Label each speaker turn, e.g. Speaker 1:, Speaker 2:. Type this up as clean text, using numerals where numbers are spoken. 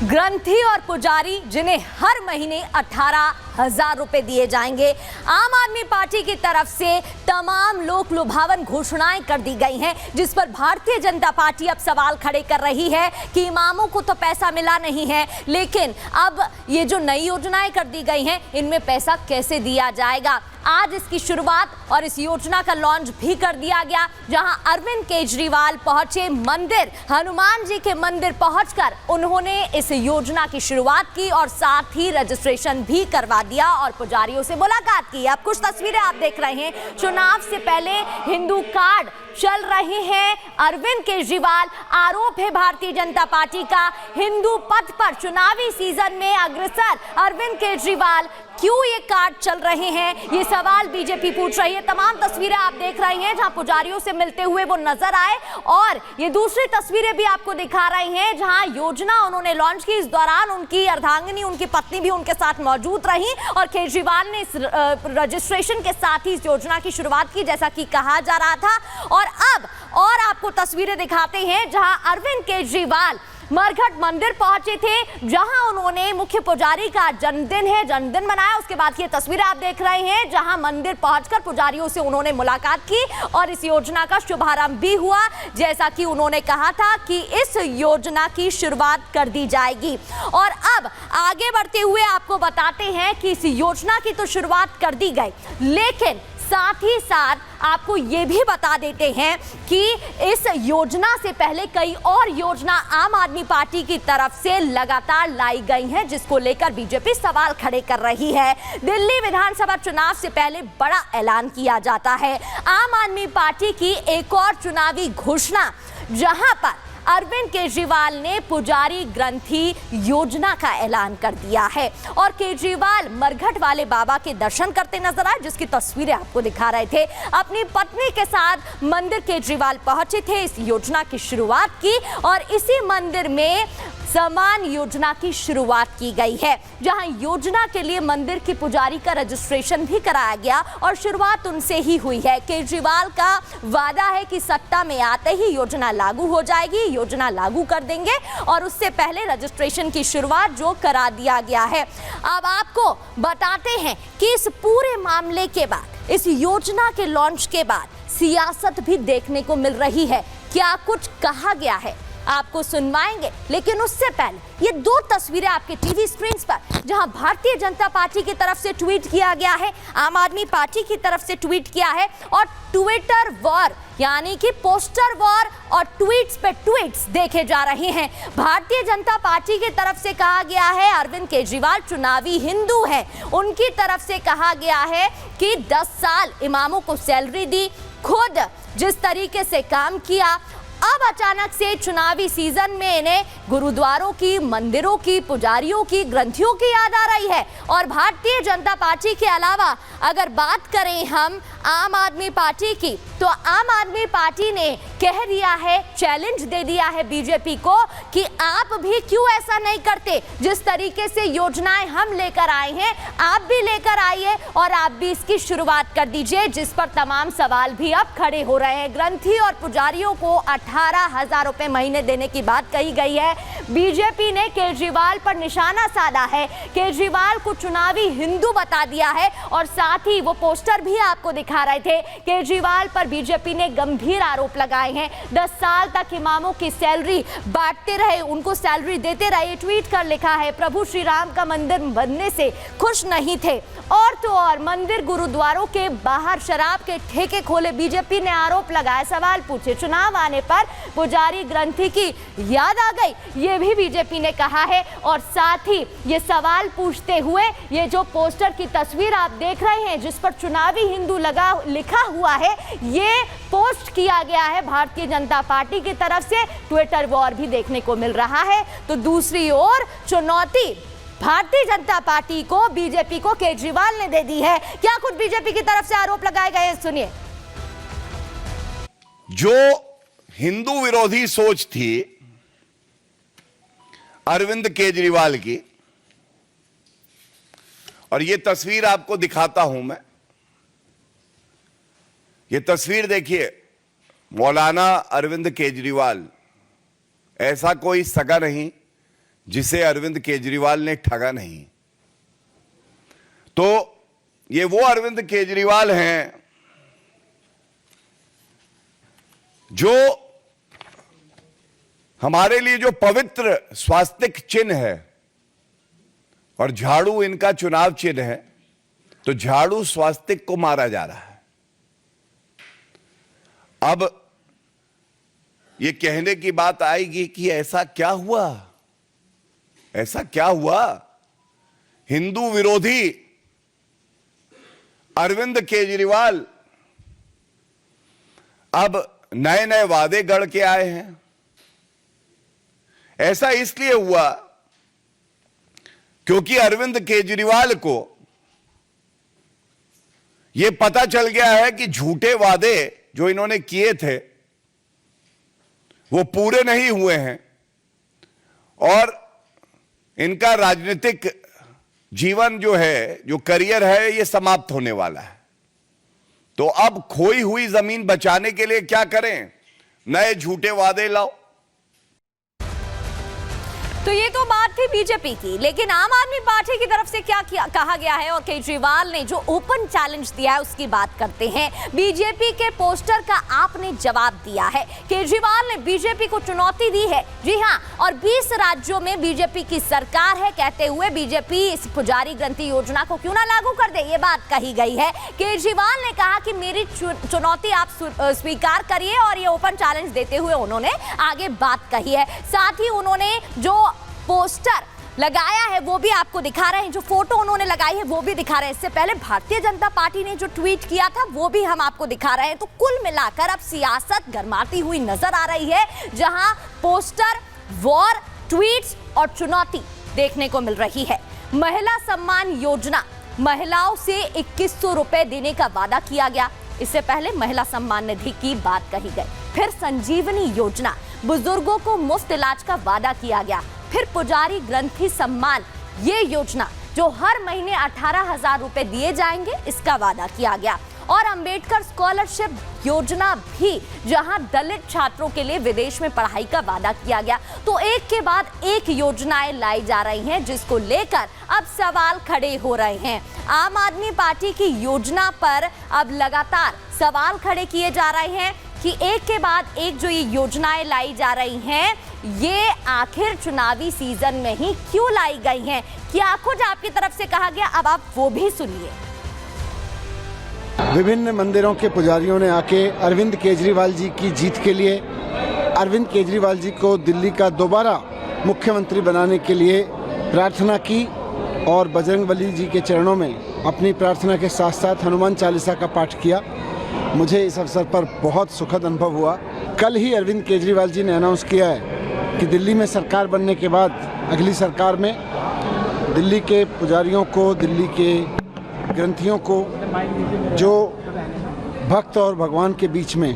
Speaker 1: ग्रंथी और पुजारी जिन्हें हर महीने 18,000 रुपए दिए जाएंगे। आम आदमी पार्टी की तरफ से तमाम लोक लुभावन घोषणाएं कर दी गई हैं, जिस पर भारतीय जनता पार्टी अब सवाल खड़े कर रही है कि इमामों को तो पैसा मिला नहीं है, लेकिन अब ये जो नई योजनाएं कर दी गई हैं इनमें पैसा कैसे दिया जाएगा। आज इसकी शुरुआत और इस योजना का लॉन्च भी कर दिया गया, जहां अरविंद केजरीवाल पहुंचे मंदिर, हनुमान जी के मंदिर पहुंचकर उन्होंने इस योजना की शुरुआत की और साथ ही रजिस्ट्रेशन भी करवा दिया और पुजारियों से मुलाकात की। अब कुछ तस्वीरें आप देख रहे हैं। चुनाव से पहले हिंदू कार्ड चल रहे हैं अरविंद केजरीवाल। आरोप है भारतीय जनता पार्टी का, हिंदू पथ पर चुनावी सीजन में अग्रसर अरविंद केजरीवाल क्यों ये कार्ड चल रहे हैं, ये सवाल बीजेपी पूछ रही है। तमाम तस्वीरें आप देख रहे हैं जहां पुजारियों से मिलते हुए वो नजर आए, और ये दूसरी तस्वीरें भी आपको दिखा रही हैं जहां योजना उन्होंने लॉन्च की। इस दौरान उनकी अर्धांगिनी, उनकी पत्नी भी उनके साथ मौजूद रही और केजरीवाल ने इस रजिस्ट्रेशन के साथ ही इस योजना की शुरुआत की, जैसा कि कहा जा रहा था। और अब और आपको तस्वीरें दिखाते हैं जहां अरविंद केजरीवाल मरघट मंदिर पहुंचे थे, जहां उन्होंने मुख्य पुजारी का जन्मदिन मनाया। उसके बाद ये तस्वीरें आप देख रहे हैं जहां मंदिर पहुंचकर पुजारियों से उन्होंने मुलाकात की और इस योजना का शुभारंभ भी हुआ, जैसा कि उन्होंने कहा था कि इस योजना की शुरुआत कर दी जाएगी। और अब आगे बढ़ते हुए आपको बताते हैं कि इस योजना की तो शुरुआत कर दी गई, लेकिन साथ ही साथ आपको ये भी बता देते हैं कि इस योजना से पहले कई और योजना आम आदमी पार्टी की तरफ से लगातार लाई गई हैं, जिसको लेकर बीजेपी सवाल खड़े कर रही है। दिल्ली विधानसभा चुनाव से पहले बड़ा ऐलान किया जाता है, आम आदमी पार्टी की एक और चुनावी घोषणा, जहां पर अरविंद केजरीवाल ने पुजारी ग्रंथी योजना का ऐलान कर दिया है। और केजरीवाल मरघट वाले बाबा के दर्शन करते नजर आए, जिसकी तस्वीरें आपको दिखा रहे थे। अपनी पत्नी के साथ मंदिर केजरीवाल पहुंचे थे, इस योजना की शुरुआत की और इसी मंदिर में समान योजना की शुरुआत की गई है, जहां योजना के लिए मंदिर की पुजारी का रजिस्ट्रेशन भी कराया गया और शुरुआत उनसे ही हुई है। केजरीवाल का वादा है कि सत्ता में आते ही योजना लागू हो जाएगी, योजना लागू कर देंगे और उससे पहले रजिस्ट्रेशन की शुरुआत जो करा दिया गया है। अब आपको बताते हैं कि इस पूरे मामले के बाद, इस योजना के लॉन्च के बाद सियासत भी देखने को मिल रही है। क्या कुछ कहा गया है आपको सुनवाएंगे, लेकिन उससे पहले ये दो तस्वीरें आपके टीवी स्क्रीन पर, जहां भारतीय जनता पार्टी की तरफ से ट्वीट किया गया है, आम आदमी पार्टी की तरफ से ट्वीट किया है और ट्विटर वॉर यानी कि पोस्टर वॉर और ट्वीट्स पे ट्वीट्स देखे जा रहे हैं। भारतीय जनता पार्टी की तरफ से कहा गया है अरविंद केजरीवाल चुनावी हिंदू हैं, उनकी तरफ से कहा गया है कि 10 साल इमामों को सैलरी दी, खुद जिस तरीके से काम किया, अब अचानक से चुनावी सीजन में इन्हें गुरुद्वारों की, मंदिरों की, पुजारियों की, ग्रंथियों की याद आ रही है। और भारतीय जनता पार्टी के अलावा अगर बात करें हम आम आदमी पार्टी की, तो आम आदमी पार्टी ने कह दिया है, चैलेंज दे दिया है बीजेपी को कि आप भी क्यों ऐसा नहीं करते, जिस तरीके से योजनाएं हम लेकर आए हैं आप भी लेकर आइए और आप भी इसकी शुरुआत कर दीजिए, जिस पर तमाम सवाल भी अब खड़े हो रहे हैं। ग्रंथी और पुजारियों को 18,000 रुपए महीने देने की बात कही गई है। बीजेपी ने केजरीवाल पर निशाना साधा है, केजरीवाल को चुनावी हिंदू बता दिया है और साथ ही वो पोस्टर भी आपको दिखा रहे थे। केजरीवाल पर बीजेपी ने गंभीर आरोप लगाए हैं, 10 साल तक इमामों की सैलरी बांटते रहे, उनको सैलरी देते रहे। ट्वीट कर लिखा है, प्रभु श्री राम का मंदिर बनने से खुश नहीं थे, और तो और मंदिर गुरुद्वारों के बाहर शराब के ठेके खोले। बीजेपी ने आरोप लगाया, सवाल पूछे, चुनाव आने पर पुजारी ग्रंथी की याद आ गई, ये भी बीजेपी ने कहा है। और साथ ही ये सवाल पूछते हुए ये जो पोस्टर की तस्वीर आप देख रहे हैं, जिस पर चुनावी हिंदू लिखा हुआ है, ये पोस्ट किया गया है भारतीय जनता पार्टी की तरफ से। ट्विटर वॉर भी देखने को मिल रहा है। तो दूसरी ओर चुनौती भारतीय जनता पार्टी को, बीजेपी को केजरीवाल ने दे दी है। क्या कुछ बीजेपी की तरफ से आरोप लगाए गए हैं, सुनिए।
Speaker 2: जो हिंदू विरोधी सोच थी अरविंद केजरीवाल की, और ये तस्वीर आपको दिखाता हूं मैं, ये तस्वीर देखिए, मौलाना अरविंद केजरीवाल ऐसा कोई सगा नहीं जिसे अरविंद केजरीवाल ने ठगा नहीं। तो ये वो अरविंद केजरीवाल हैं जो हमारे लिए जो पवित्र स्वास्तिक चिन्ह है, और झाड़ू इनका चुनाव चिन्ह है, तो झाड़ू स्वास्तिक को मारा जा रहा है। अब ये कहने की बात आएगी कि ऐसा क्या हुआ, ऐसा क्या हुआ? हिंदू विरोधी अरविंद केजरीवाल अब नए नए वादे गढ़ के आए हैं। ऐसा इसलिए हुआ क्योंकि अरविंद केजरीवाल को यह पता चल गया है कि झूठे वादे जो इन्होंने किए थे वो पूरे नहीं हुए हैं और इनका राजनीतिक जीवन जो है, जो करियर है, ये समाप्त होने वाला है। तो अब खोई हुई जमीन बचाने के लिए क्या करें? नए झूठे वादे लाओ।
Speaker 1: तो ये तो बात थी बीजेपी की, लेकिन आम आदमी पार्टी की तरफ से क्या कहा गया है और केजरीवाल ने जो ओपन चैलेंज दिया है उसकी बात करते हैं। बीजेपी के पोस्टर का आपने जवाब दिया है। केजरीवाल ने बीजेपी को चुनौती दी है, जी हां, और 20 राज्यों में बीजेपी की सरकार है, कहते हुए बीजेपी इस पुजारी ग्रंथि योजना को क्यों ना लागू कर दे, ये बात कही गई है। केजरीवाल ने कहा कि मेरी चुनौती आप स्वीकार करिए, और ये ओपन चैलेंज देते हुए उन्होंने आगे बात कही है। साथ ही उन्होंने जो पोस्टर लगाया है वो भी आपको दिखा रहे हैं, जो फोटो उन्होंने लगाई है वो भी दिखा रहे हैं। इससे पहले भारतीय जनता पार्टी ने जो ट्वीट किया था वो भी हम आपको दिखा रहे हैं। तो कुल मिलाकर अब सियासत गरमाती हुई नजर आ रही है, जहां पोस्टर, वॉर, ट्वीट्स और चुनौती देखने को मिल रही है। महिला सम्मान योजना, महिलाओं से 2100 रुपए देने का वादा किया गया। इससे पहले महिला सम्मान निधि की बात कही गई। फिर संजीवनी योजना, बुजुर्गों को मुफ्त इलाज का वादा किया गया। फिर पुजारी ग्रंथि सम्मान, ये योजना जो हर महीने 18,000 रुपए दिए जाएंगे, इसका वादा किया गया। और अंबेडकर स्कॉलरशिप योजना भी, जहां दलित छात्रों के लिए विदेश में पढ़ाई का वादा किया गया। तो एक के बाद एक योजनाएं लाई जा रही हैं, जिसको लेकर अब सवाल खड़े हो रहे हैं। आम आदमी पार्टी की योजना पर अब लगातार सवाल खड़े किए जा रहे हैं कि एक के बाद एक जो ये योजनाएं लाई जा रही हैं, ये आखिर चुनावी सीजन में ही क्यों लाई गई हैं? क्या कुछ आपकी तरफ से कहा गया, अब आप वो भी सुनिए।
Speaker 3: विभिन्न मंदिरों के पुजारियों ने आके अरविंद केजरीवाल जी की जीत के लिए, अरविंद केजरीवाल जी को दिल्ली का दोबारा मुख्यमंत्री बनाने के लिए प्रार्थना की और बजरंगबली जी के चरणों में अपनी प्रार्थना के साथ साथ हनुमान चालीसा का पाठ किया। मुझे इस अवसर पर बहुत सुखद अनुभव हुआ। कल ही अरविंद केजरीवाल जी ने अनाउंस किया है कि दिल्ली में सरकार बनने के बाद अगली सरकार में दिल्ली के पुजारियों को, दिल्ली के ग्रंथियों को, जो भक्त और भगवान के बीच में